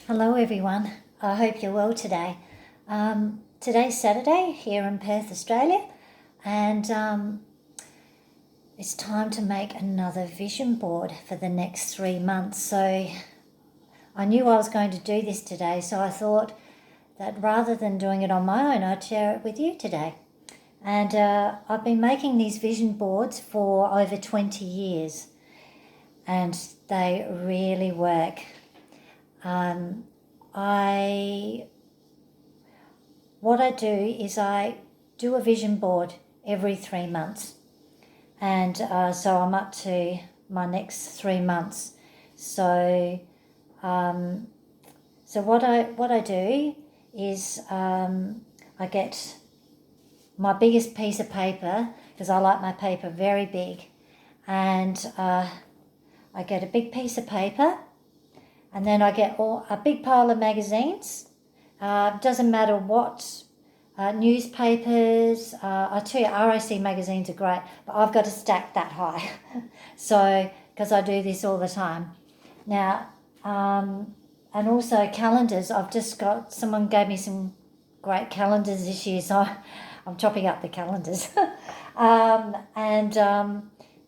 Hello everyone, I hope you're well today. Today's Saturday here in Perth, Australia, and it's time to make another vision board for the next 3 months. So I knew I was going to do this today, so I thought that rather than doing it on my own, I'd share it with you today. And I've been making these vision boards for over 20 years and they really work. What I do is I do a vision board every 3 months, and so I'm up to my next 3 months. So what I do is I get my biggest piece of paper, because I like my paper very big, and I get a big piece of paper. And then I get a big pile of magazines. Doesn't matter what newspapers. I tell you, RAC magazines are great, but I've got to stack that high. So, because I do this all the time. Now, and also calendars. I've just got, someone gave me some great calendars this year, so I'm chopping up the calendars.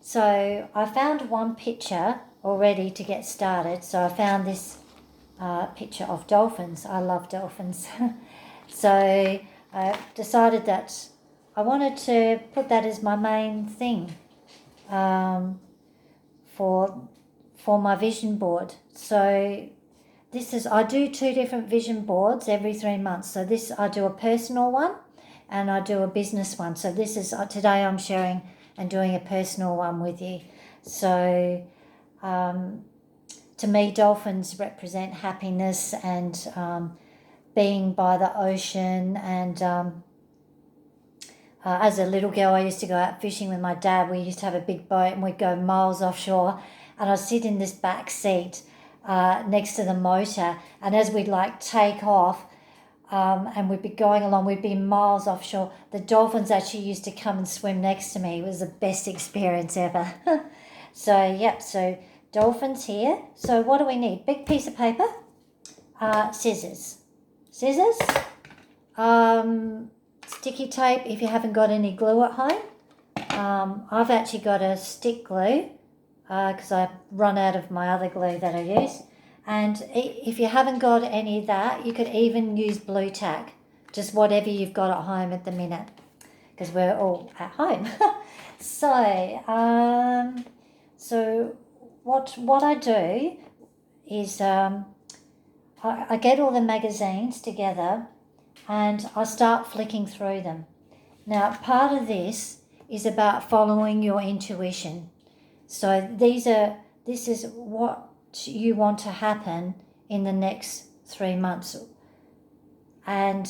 So I found one picture already to get started. So I found this picture of dolphins. I love dolphins. So I decided that I wanted to put that as my main thing for my vision board. So I do 2 different vision boards every 3 months. So I do a personal one and I do a business one. So this is, today I'm sharing and doing a personal one with you. So to me, dolphins represent happiness and being by the ocean. And as a little girl, I used to go out fishing with my dad. We used to have a big boat and we'd go miles offshore. And I'd sit in this back seat next to the motor. And as we'd take off and we'd be going along, we'd be miles offshore. The dolphins actually used to come and swim next to me. It was the best experience ever. So dolphins here. So what do we need? Big piece of paper, scissors, sticky tape if you haven't got any glue at home. I've actually got a stick glue because I've run out of my other glue that I use. And if you haven't got any of that, you could even use blue tack, just whatever you've got at home at the minute, because we're all at home. So what I do is I get all the magazines together and I start flicking through them. Now, part of this is about following your intuition. So this is what you want to happen in the next 3 months. And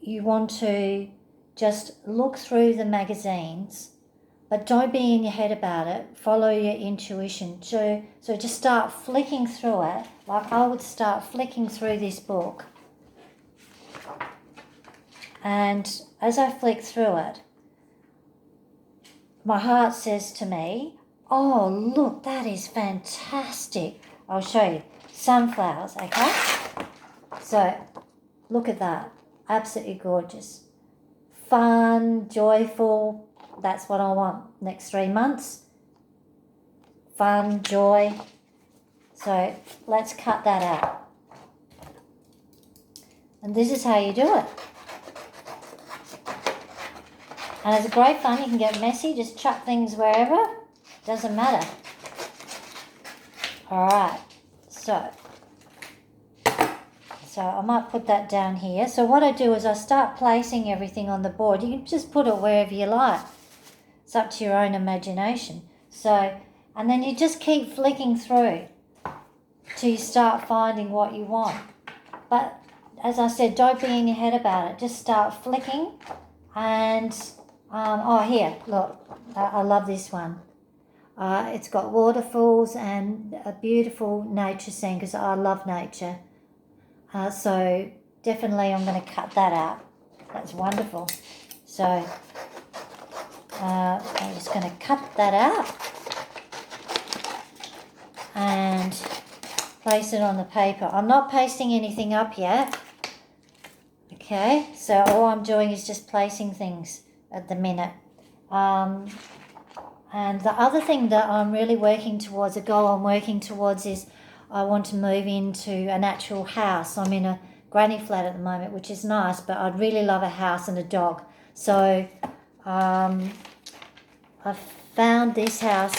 you want to just look through the magazines, but don't be in your head about it. Follow your intuition. So just start flicking through it. Like I would start flicking through this book. And as I flick through it, my heart says to me, oh, look, that is fantastic. I'll show you. Sunflowers, okay? So look at that. Absolutely gorgeous. Fun, joyful. That's what I want. Next 3 months. Fun, joy. So let's cut that out. And this is how you do it. And it's great fun. You can get messy. Just chuck things wherever. Doesn't matter. All right. So I might put that down here. So what I do is I start placing everything on the board. You can just put it wherever you like. It's up to your own imagination. So, and then you just keep flicking through till you start finding what you want. But as I said, don't be in your head about it. Just start flicking. And here, look, I love this one. It's got waterfalls and a beautiful nature scene because I love nature. So definitely I'm going to cut that out. That's wonderful. So I'm just going to cut that out. And place it on the paper. I'm not pasting anything up yet. Okay, so all I'm doing is just placing things at the minute. And the other thing that I'm really working towards, a goal I'm working towards, is I want to move into an actual house. I'm in a granny flat at the moment, which is nice, but I'd really love a house and a dog. So I found this house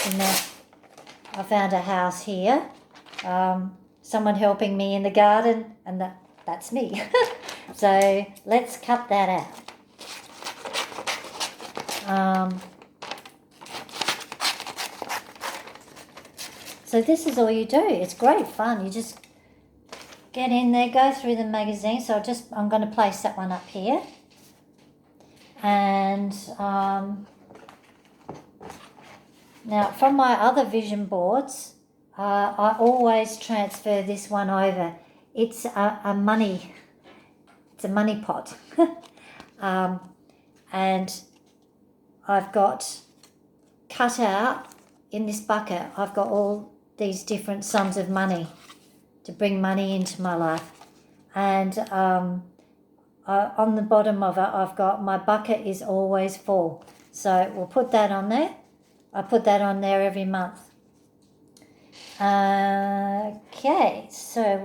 I found a house here. Someone helping me in the garden, and that's me. So let's cut that out. So this is all you do. It's great fun. You just get in there, go through the magazine. So I'm going to place that one up here. And now from my other vision boards, I always transfer this one over. It's a money pot. And I've got cut out in this bucket, I've got all these different sums of money to bring money into my life. And on the bottom of it, I've got my bucket is always full. So we'll put that on there. I put that on there every month. Okay, so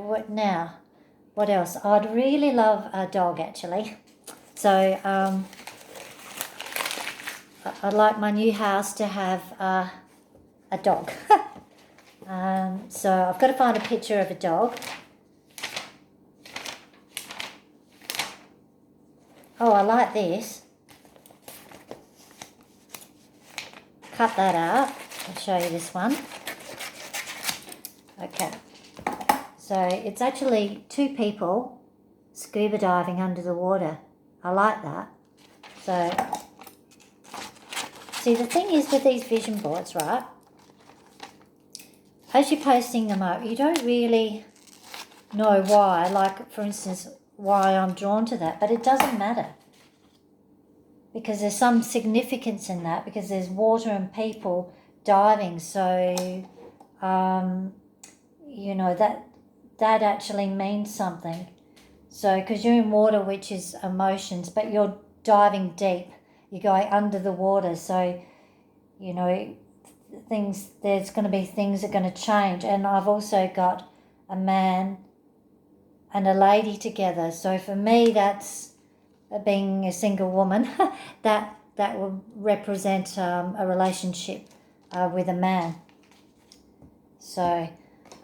what else? I'd really love a dog, actually. So I'd like my new house to have a dog. So I've got to find a picture of a dog. Oh, I like this. Cut that out. I'll show you this one. Okay. So it's actually two people scuba diving under the water. I like that. So, see, the thing is with these vision boards, right? As you're posting them up, you don't really know why. Like, for instance, why I'm drawn to that, but it doesn't matter. Because there's some significance in that, because there's water and people diving. So, you know, that actually means something. So, because you're in water, which is emotions, but you're diving deep. You're going under the water. So, you know, there's going to be things that are going to change. And I've also got a man and a lady together. So for me, that's being a single woman. that will represent a relationship with a man. So,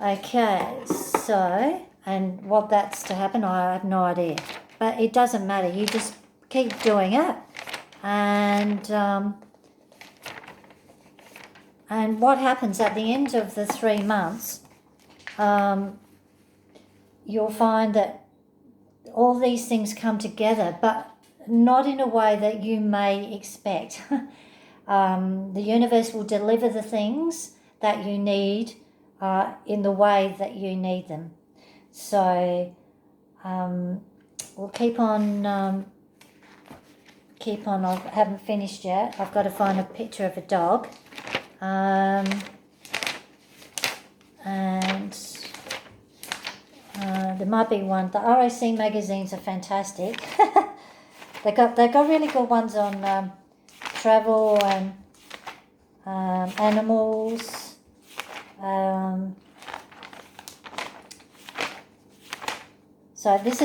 okay, so, and what that's to happen, I have no idea. But it doesn't matter. You just keep doing it. And what happens at the end of the 3 months, you'll find that all these things come together, but not in a way that you may expect. The universe will deliver the things that you need in the way that you need them. So we'll keep on, I haven't finished yet. I've got to find a picture of a dog. And there might be one. The ROC magazines are fantastic. They got really good ones on travel and animals. So this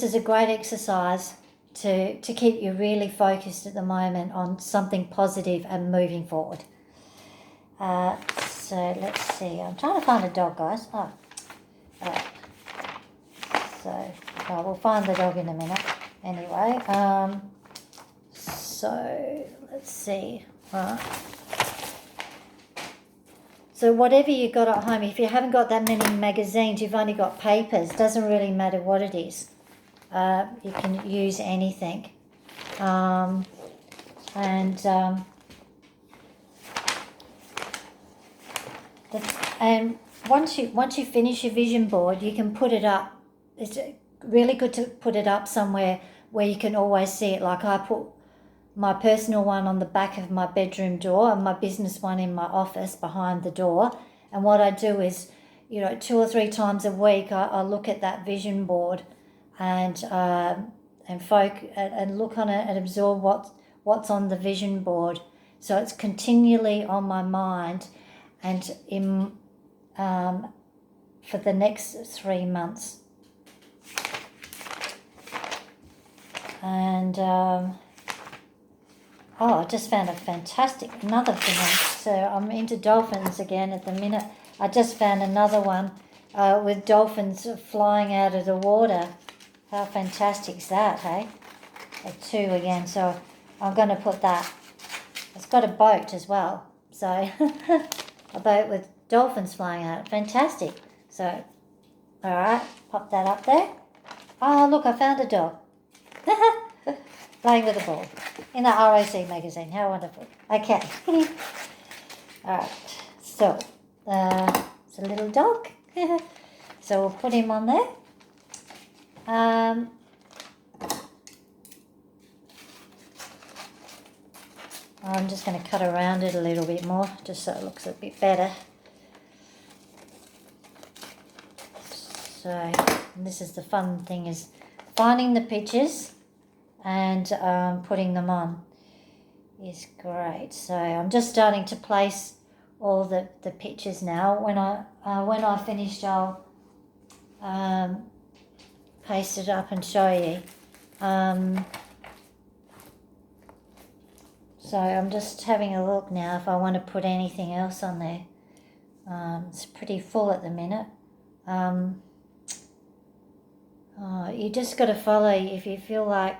is a great exercise to keep you really focused at the moment on something positive and moving forward. So let's see. I'm trying to find a dog, guys. Oh, right. So we'll find the dog in a minute. Anyway, so let's see. Right. So whatever you got at home, if you haven't got that many magazines, you've only got papers. Doesn't really matter what it is. You can use anything, and once you finish your vision board, you can put it up. It's really good to put it up somewhere where you can always see it. Like I put my personal one on the back of my bedroom door and my business one in my office behind the door. And what I do is, 2 or 3 times a week, I look at that vision board and look on it and absorb what's on the vision board. So it's continually on my mind, and for the next 3 months. And I just found another thing. So I'm into dolphins again at the minute. I just found another one with dolphins flying out of the water. How fantastic is that, hey? 2 again, so I'm going to put that. It's got a boat as well, so a boat with dolphins flying out. Fantastic. So, all right, pop that up there. Oh, look, I found a dog. Playing with a ball in the ROC magazine. How wonderful. Okay. All right, so it's a little dog. So we'll put him on there. I'm just going to cut around it a little bit more, just so it looks a bit better. So this is the fun thing, is finding the pictures and putting them on is great. So I'm just starting to place all the pictures now. When I finished, I'll paste it up and show you. So I'm just having a look now if I want to put anything else on there. It's pretty full at the minute. You just got to follow if you feel like,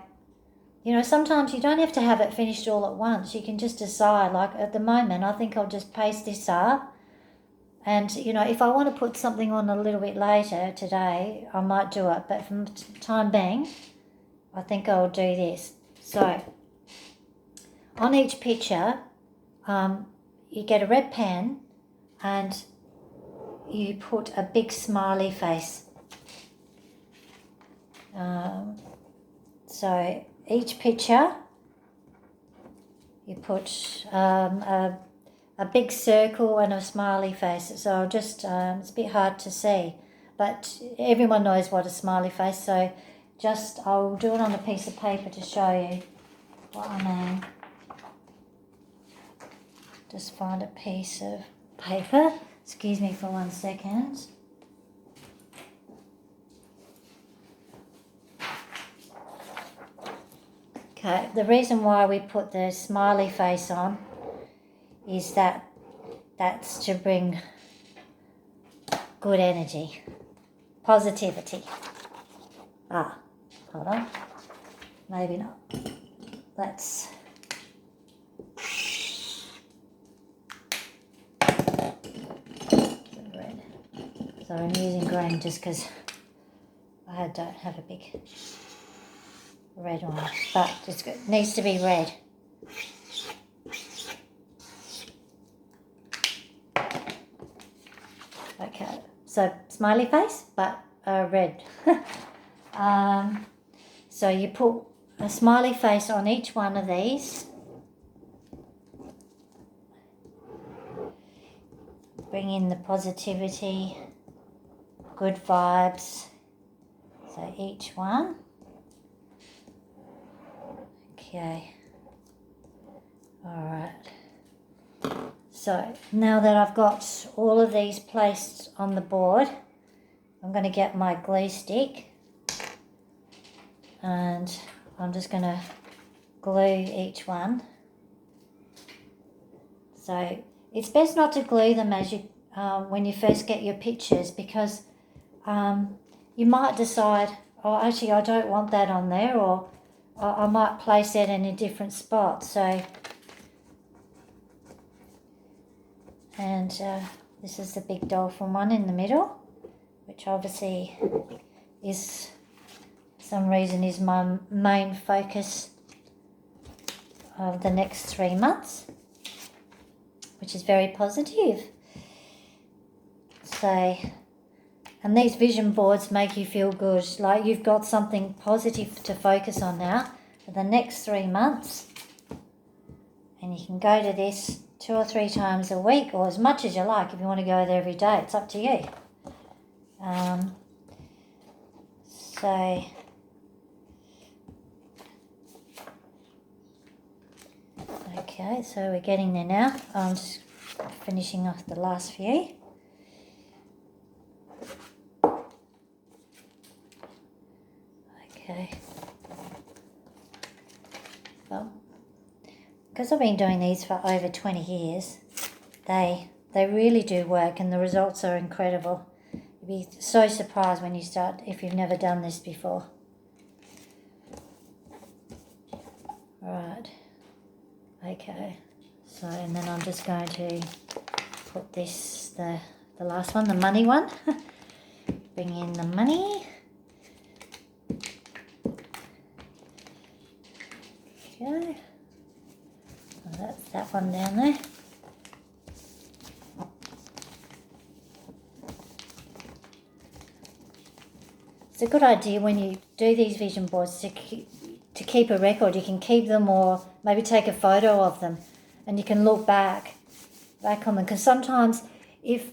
sometimes you don't have to have it finished all at once. You can just decide, like at the moment, I think I'll just paste this up. And, if I want to put something on a little bit later today, I might do it. But for the time being, I think I'll do this. So on each picture, you get a red pen and you put a big smiley face. So each picture, you put a big circle and a smiley face. So I'll just, it's a bit hard to see, but everyone knows what a smiley face. So I'll do it on a piece of paper to show you what I mean. Just find a piece of paper. Excuse me for 1 second. Okay, the reason why we put the smiley face on is that's to bring good energy, positivity. Hold on. Maybe not. Let's... red. So I'm using green just because I don't have a big red one, but it needs to be red. Okay, so smiley face, but red. So you put a smiley face on each one of these. Bring in the positivity, good vibes. So each one. Okay. All right. So now that I've got all of these placed on the board, I'm going to get my glue stick and I'm just going to glue each one. So it's best not to glue them as you when you first get your pictures, because you might decide, oh, actually I don't want that on there, or I might place that in a different spot. So, and this is the big dolphin one in the middle, which obviously is, for some reason, is my main focus of the next 3 months, which is very positive. So, and these vision boards make you feel good, like you've got something positive to focus on now for the next 3 months. And you can go to this 2 or 3 times a week, or as much as you like. If you want to go there every day, it's up to you. So okay, so we're getting there now. I'm just finishing off the last few. Okay. Well, because I've been doing these for over 20 years, they really do work, and the results are incredible. You'll be so surprised when you start, if you've never done this before. Right. Okay. So, and then I'm just going to put this, the last one, the money one. Bring in the money. Okay. Well, that's that one down there. It's a good idea when you do these vision boards to keep a record. You can keep them, or maybe take a photo of them, and you can look back on them. Because sometimes if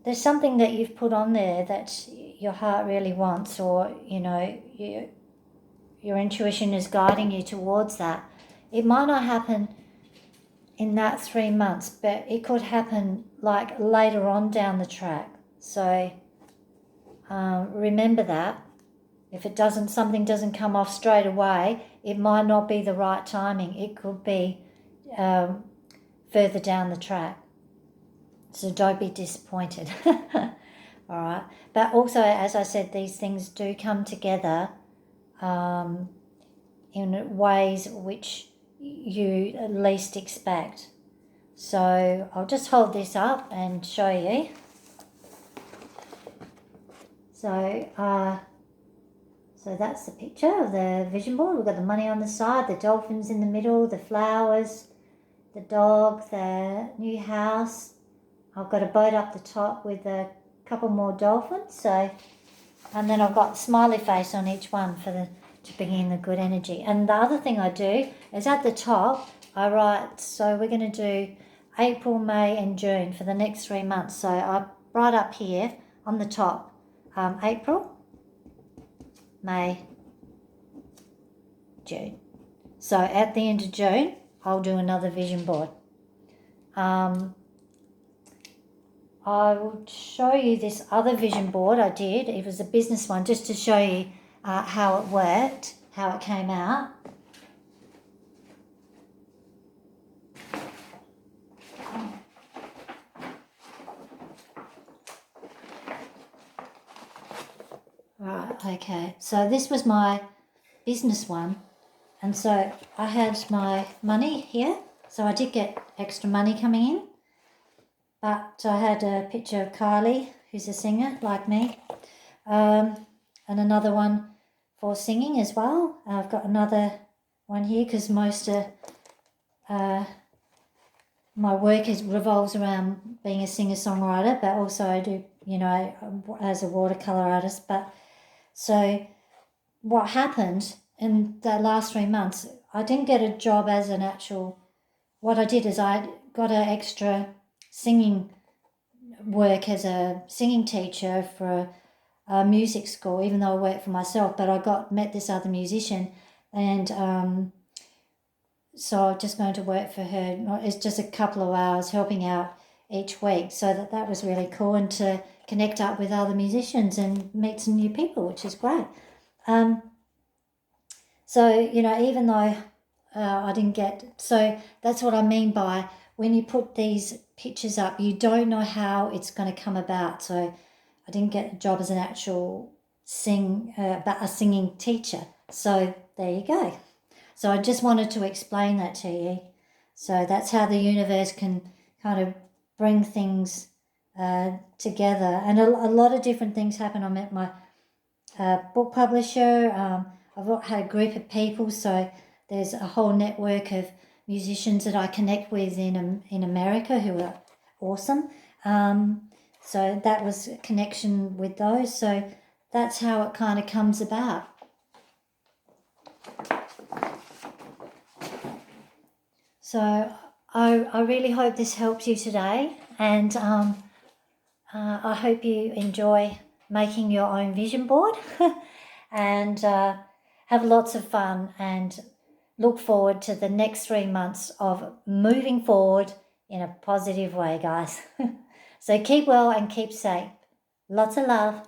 there's something that you've put on there that your heart really wants, or your intuition is guiding you towards that, it might not happen in that 3 months, but it could happen like later on down the track. So remember that. If something doesn't come off straight away, it might not be the right timing. It could be further down the track. So don't be disappointed. All right. But also, as I said, these things do come together in ways which you least expect. So I'll just hold this up and show you. So that's the picture of the vision board. We've got the money on the side, the dolphins in the middle, the flowers, the dog, the new house. I've got a boat up the top with a couple more dolphins. So, and then I've got smiley face on each one to bring in the good energy. And the other thing I do is at the top I write. So we're going to do April, May, and June for the next 3 months. So I write up here on the top, April, May, June. So at the end of June, I'll do another vision board. I will show you this other vision board I did. It was a business one, just to show you how it worked, how it came out. Right, okay. So this was my business one. And so I had my money here. So I did get extra money coming in. But I had a picture of Kylie, who's a singer like me. And another one for singing as well. I've got another one here because most of my work revolves around being a singer-songwriter, but also I do, as a watercolour artist. But so what happened in the last 3 months, I didn't get a job as an actual, what I did is I got an extra singing work as a singing teacher for a music school, even though I worked for myself, but I met this other musician, and so I'm just going to work for her. It's just a couple of hours helping out each week, so that was really cool, and to connect up with other musicians and meet some new people, which is great. So, even though I didn't get, so that's what I mean by when you put these pictures up, you don't know how it's going to come about. So I didn't get a job as an actual a singing teacher. So there you go. So I just wanted to explain that to you. So that's how the universe can kind of bring things together. And a lot of different things happen. I met my book publisher. I've had a group of people. So there's a whole network of musicians that I connect with in America who are awesome. So that was a connection with those. So that's how it kind of comes about. So I really hope this helps you today, and I hope you enjoy making your own vision board and have lots of fun and look forward to the next 3 months of moving forward in a positive way, guys. So keep well and keep safe. Lots of love.